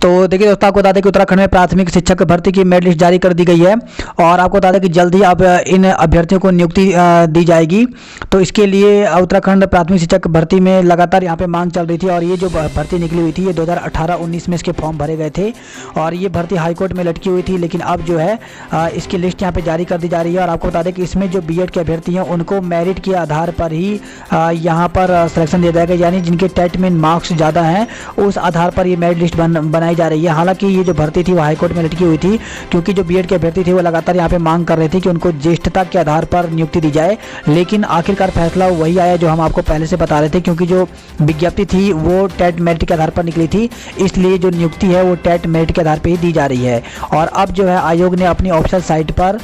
तो देखिए दोस्तों, आपको बता दें कि उत्तराखंड में प्राथमिक शिक्षक भर्ती की मेरिट लिस्ट जारी कर दी गई है और आपको बता दें कि जल्द ही अब इन अभ्यर्थियों को नियुक्ति दी जाएगी। तो इसके लिए उत्तराखंड प्राथमिक शिक्षक भर्ती में लगातार यहाँ पे मांग चल रही थी और ये जो भर्ती निकली हुई थी ये 2018-19 में इसके फॉर्म भरे गए थे और ये भर्ती हाईकोर्ट में लटकी हुई थी, लेकिन अब जो है इसकी लिस्ट यहाँ पे जारी कर दी जा रही है। और आपको बता दें कि इसमें जो बीएड के अभ्यर्थी हैं उनको मेरिट के आधार पर ही यहाँ पर सिलेक्शन दिया जाएगा, यानी जिनके टेट में मार्क्स ज़्यादा हैं उस आधार पर ये मेरिट लिस्ट बनाई जा रही है। हालांकि ये जो भर्ती थी वो हाईकोर्ट में लटकी हुई थी, क्योंकि जो बीएड के अभ्यर्थी थे वो लगातार यहाँ पे मांग कर रहे थे कि उनको ज्येष्ठता के आधार पर नियुक्ति दी जाए, लेकिन आखिरकार फैसला वही आया जो हम आपको पहले से बता रहे थे, क्योंकि जो विज्ञप्ति थी वो टेट मेरिट के आधार पर निकली थी, इसलिए जो नियुक्ति है वो टेट मेरिट के आधार पर ही दी जा रही है। और अब जो है आयोग ने अपनी ऑफिशियल साइट पर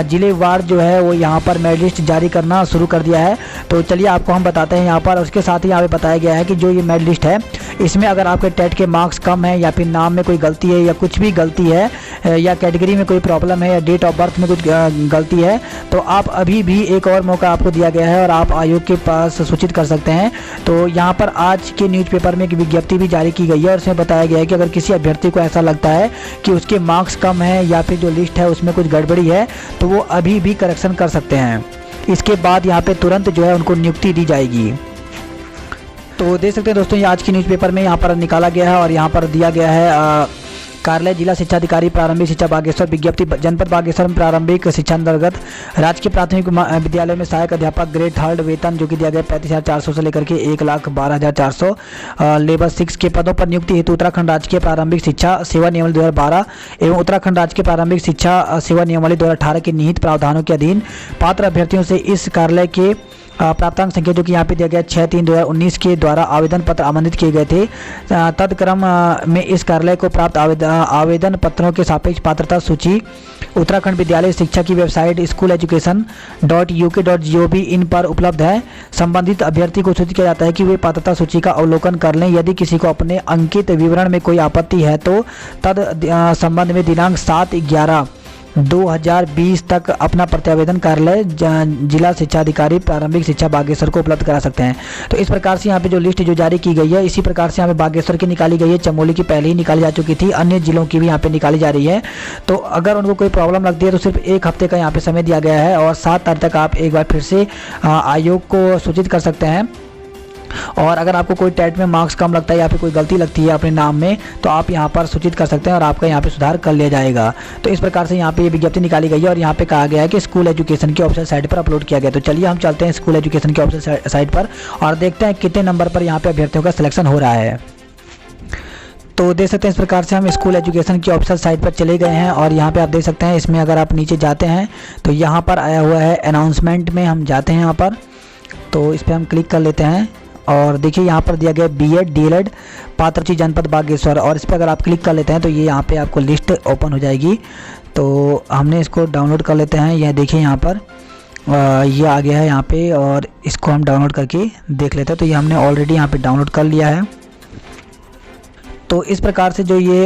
जिलेवार जो है वो यहाँ पर मेरिट लिस्ट जारी करना शुरू कर दिया है। तो चलिए आपको हम बताते हैं यहाँ पर। उसके साथ ही यहाँ पे बताया गया है कि जो ये मेरिट लिस्ट है इसमें अगर आपके टेट के मार्क्स कम है या फिर नाम में कोई गलती है या कुछ भी गलती है या कैटेगरी में कोई प्रॉब्लम है या डेट ऑफ बर्थ में कुछ गलती है, तो आप अभी भी एक और मौका आपको दिया गया है और आप आयोग के पास सूचित कर सकते हैं। तो यहाँ पर आज के न्यूज़पेपर में एक विज्ञप्ति भी जारी की गई है और उसमें बताया गया है कि अगर किसी अभ्यर्थी को ऐसा लगता है कि उसके मार्क्स कम है या फिर जो लिस्ट है उसमें कुछ गड़बड़ी है तो वो अभी भी करेक्शन कर सकते हैं। इसके बाद यहाँ पे तुरंत जो है उनको नियुक्ति दी जाएगी। तो देख सकते हैं दोस्तों, ये आज की न्यूज़पेपर में यहाँ पर निकाला गया है और यहाँ पर दिया गया है कार्यालय जिला शिक्षा अधिकारी प्रारंभिक शिक्षा बागेश्वर विज्ञप्ति जनपद बागेश्वर में प्रारंभिक शिक्षा अंतर्गत राजकीय प्राथमिक विद्यालय में सहायक अध्यापक ग्रेड 3 वेतन जो कि दिया गया 35,400 से लेकर के 1,12,400 लेवल 6 के पदों पर नियुक्ति हेतु उत्तराखंड राजकीय प्रारंभिक शिक्षा सेवा नियमावली 2012 एवं उत्तराखंड राजकीय प्रारंभिक शिक्षा सेवा नियमावली 2018 के निहित प्रावधानों के अधीन पात्र अभ्यर्थियों से इस कार्यालय के प्राप्तांक संख्या जो कि यहाँ पे दिया गया 6/3/2019 के द्वारा आवेदन पत्र आमंत्रित किए गए थे। तत्क्रम में इस कार्यालय को प्राप्त आवेदन पत्रों के सापेक्ष पात्रता सूची उत्तराखंड विद्यालय शिक्षा की वेबसाइट school.education.uk.gov इन पर उपलब्ध है। संबंधित अभ्यर्थी को सूचित किया जाता है कि वे पात्रता सूची का अवलोकन कर लें। यदि किसी को अपने अंकित विवरण में कोई आपत्ति है तो तद संबंध में दिनांक 7/11/2020 तक अपना प्रत्यावेदन कार्यालय जिला शिक्षा अधिकारी प्रारंभिक शिक्षा बागेश्वर को उपलब्ध करा सकते हैं। तो इस प्रकार से यहाँ पे जो लिस्ट जो जारी की गई है इसी प्रकार से यहाँ पे बागेश्वर की निकाली गई है, चमोली की पहले ही निकाली जा चुकी थी, अन्य जिलों की भी यहाँ पे निकाली जा रही है। तो अगर उनको कोई प्रॉब्लम लगती है तो सिर्फ 1 हफ्ते का यहाँ पे समय दिया गया है और 7 तारीख तक आप एक बार फिर से आयोग को सूचित कर सकते हैं। और अगर आपको कोई टेट में मार्क्स कम लगता है या फिर कोई गलती लगती है अपने नाम में तो आप यहाँ पर सूचित कर सकते हैं और आपका यहाँ पे सुधार कर लिया जाएगा। तो इस प्रकार से यहाँ पे ये विज्ञप्ति निकाली गई है और यहाँ पे कहा गया है कि स्कूल एजुकेशन की ऑफिशियल साइट पर अपलोड किया गया। तो चलिए हम चलते हैं स्कूल एजुकेशन की ऑफिशियल साइट पर और देखते हैं कितने नंबर पर यहाँ पे अभ्यर्थियों का सिलेक्शन हो रहा है। तो देख सकते हैं इस प्रकार से हम स्कूल एजुकेशन की ऑफिशियल साइट पर चले गए हैं और यहाँ पे आप देख सकते हैं इसमें अगर आप नीचे जाते हैं तो यहाँ पर आया हुआ है अनाउंसमेंट में हम जाते हैं यहाँ पर, तो इस पर हम क्लिक कर लेते हैं और देखिए यहाँ पर दिया गया बीएड डीएलएड पात्रची जनपद बागेश्वर और इस पर अगर आप क्लिक कर लेते हैं तो ये यहाँ पे आपको लिस्ट ओपन हो जाएगी। तो हमने इसको डाउनलोड कर लेते हैं। यह देखिए यहाँ पर ये आ गया है यहाँ पे और इसको हम डाउनलोड करके देख लेते हैं। तो ये हमने ऑलरेडी यहाँ पे डाउनलोड कर लिया है। तो इस प्रकार से जो ये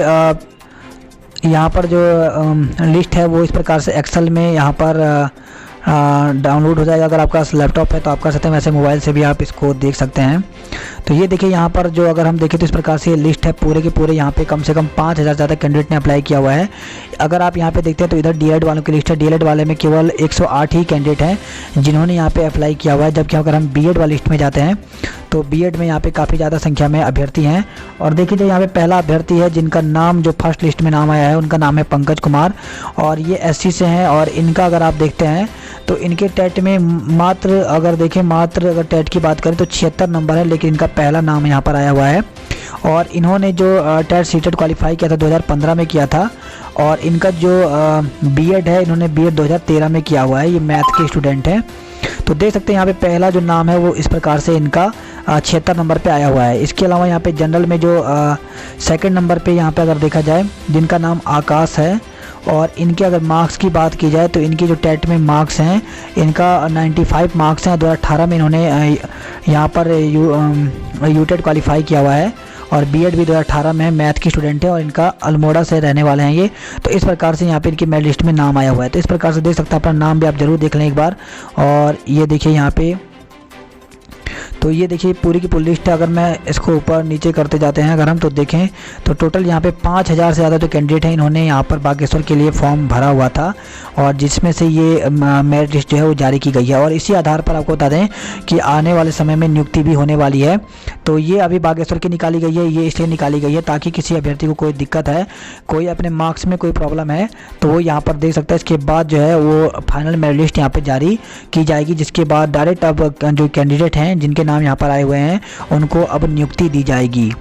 यहाँ पर जो लिस्ट है वो इस प्रकार से एक्सेल में यहाँ पर डाउनलोड हो जाएगा। अगर आपका लैपटॉप है तो आप कर सकते हैं, वैसे मोबाइल से भी आप इसको देख सकते हैं। तो ये देखिए यहाँ पर जो अगर हम देखें तो इस प्रकार से लिस्ट है पूरे के पूरे। यहाँ पे कम से कम 5,000 ज़्यादा कैंडिडेट ने अप्लाई किया हुआ है। अगर आप यहाँ पे देखते हैं तो इधर डीएलएड वालों की लिस्ट है। डीएलएड वाले में केवल 108 ही कैंडिडेट हैं जिन्होंने यहाँ पे अप्लाई किया हुआ है, जबकि अगर हम बीएड वाली लिस्ट में जाते हैं तो बीएड में यहाँ पे काफ़ी ज़्यादा संख्या में अभ्यर्थी हैं। और देखिए जो यहाँ पे पहला अभ्यर्थी है जिनका नाम जो फर्स्ट लिस्ट में नाम आया है उनका नाम है पंकज कुमार और ये एससी से हैं। और इनका अगर आप देखते हैं तो इनके टेट में मात्र अगर टेट की बात करें तो 76 नंबर है, लेकिन इनका पहला नाम यहाँ पर आया हुआ है। और इन्होंने जो टेट सीटेट क्वालिफाई किया था 2015 में किया था और इनका जो बीएड है इन्होंने बीएड 2013 में किया हुआ है। ये मैथ के स्टूडेंट हैं। तो देख सकते हैं यहाँ पे पहला जो नाम है वो इस प्रकार से इनका 76 नंबर पे आया हुआ है। इसके अलावा यहाँ पे जनरल में जो सेकंड नंबर पे यहाँ पे अगर देखा जाए जिनका नाम आकाश है और इनके अगर मार्क्स की बात की जाए तो इनके जो टेट में मार्क्स हैं इनका 95 मार्क्स हैं। 2018 में इन्होंने यहाँ पर यूटेट क्वालिफाई किया हुआ है और बीएड भी 2018 में है, मैथ की स्टूडेंट है और इनका अल्मोड़ा से रहने वाले हैं ये। तो इस प्रकार से यहाँ पे इनकी मेरिट लिस्ट में नाम आया हुआ है। तो इस प्रकार से देख सकते हैं, अपना नाम भी आप ज़रूर देख लें एक बार। और ये देखिए यहाँ पे तो ये देखिए पूरी की पूरी लिस्ट है। अगर मैं इसको ऊपर नीचे करते जाते हैं अगर हम, तो देखें तो टोटल यहाँ पे 5000 से ज़्यादा जो कैंडिडेट हैं इन्होंने यहाँ पर बागेश्वर के लिए फॉर्म भरा हुआ था, और जिसमें से ये मेरिट लिस्ट जो है वो जारी की गई है। और इसी आधार पर आपको बता दें कि आने वाले समय में नियुक्ति भी होने वाली है। तो ये अभी बागेश्वर की निकाली गई है, ये इसलिए निकाली गई है ताकि किसी अभ्यर्थी को कोई दिक्कत है, कोई अपने मार्क्स में कोई प्रॉब्लम है, तो वो यहाँ पर देख सकता है। इसके बाद जो है वो फाइनल मेरिट लिस्ट यहाँ पर जारी की जाएगी, जिसके बाद डायरेक्ट अब जो कैंडिडेट हैं जिनके नाम यहाँ पर आए हुए हैं उनको अब नियुक्ति दी जाएगी।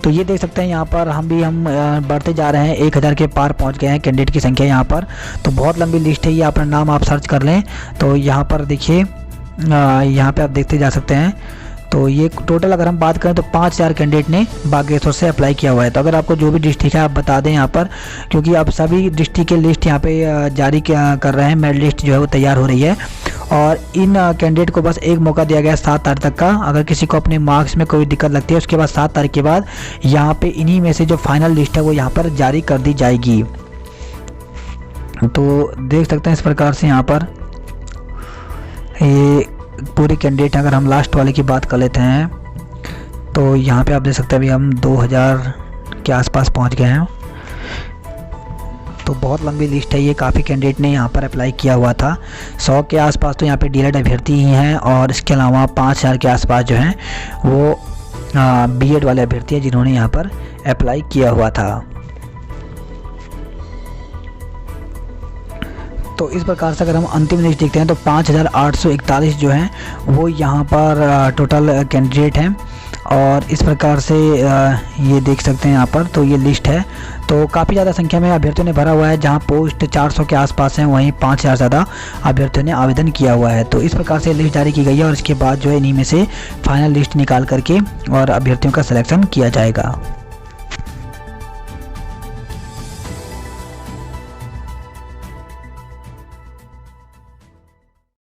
तो ये देख सकते हैं यहाँ पर हम बढ़ते जा रहे हैं, 1000 के पार पहुँच गए हैं कैंडिडेट की संख्या यहाँ पर। तो बहुत लंबी लिस्ट है, ये अपना नाम आप सर्च कर लें तो यहाँ पर देखिए यहाँ पे आप देखते जा सकते हैं। तो ये टोटल अगर हम बात करें तो 5000 कैंडिडेट ने बागेश्वर से अप्लाई किया हुआ है। तो अगर आपको जो भी डिस्ट्रिक्ट है आप बता दें यहाँ पर, क्योंकि अब सभी डिस्ट्रिक्ट के लिस्ट यहाँ पे जारी कर रहे हैं, मेरिट लिस्ट जो है वो तैयार हो रही है। और इन कैंडिडेट को बस एक मौका दिया गया है 7 तारीख तक का। अगर किसी को अपने मार्क्स में कोई दिक्कत लगती है उसके बाद 7 तारीख के बाद यहाँ पे इन्हीं में से जो फाइनल लिस्ट है वो यहाँ पर जारी कर दी जाएगी। तो देख सकते हैं इस प्रकार से यहाँ पर ये पूरे कैंडिडेट। अगर हम लास्ट वाले की बात कर लेते हैं तो यहाँ पे आप देख सकते हैं अभी हम 2000 के आसपास पहुँच गए हैं। तो बहुत लंबी लिस्ट है ये, काफ़ी कैंडिडेट ने यहाँ पर अप्लाई किया हुआ था। 100 के आसपास तो यहाँ पे डीएलएड अभ्यर्थी ही हैं, और इसके अलावा 5000 के आसपास जो हैं वो बीएड वाले अभ्यर्थी हैं जिन्होंने यहाँ पर अप्लाई किया हुआ था। तो इस प्रकार से अगर हम अंतिम लिस्ट देखते हैं तो 5841 जो हैं वो यहाँ पर टोटल कैंडिडेट हैं। और इस प्रकार से ये देख सकते हैं यहाँ पर, तो ये लिस्ट है। तो काफ़ी ज़्यादा संख्या में अभ्यर्थियों ने भरा हुआ है, जहाँ पोस्ट 400 के आसपास हैं वहीं 5000 ज़्यादा अभ्यर्थियों ने आवेदन किया हुआ है। तो इस प्रकार से लिस्ट जारी की गई है, और इसके बाद जो है इन्हीं में से फाइनल लिस्ट निकाल करके और अभ्यर्थियों का सिलेक्शन किया जाएगा।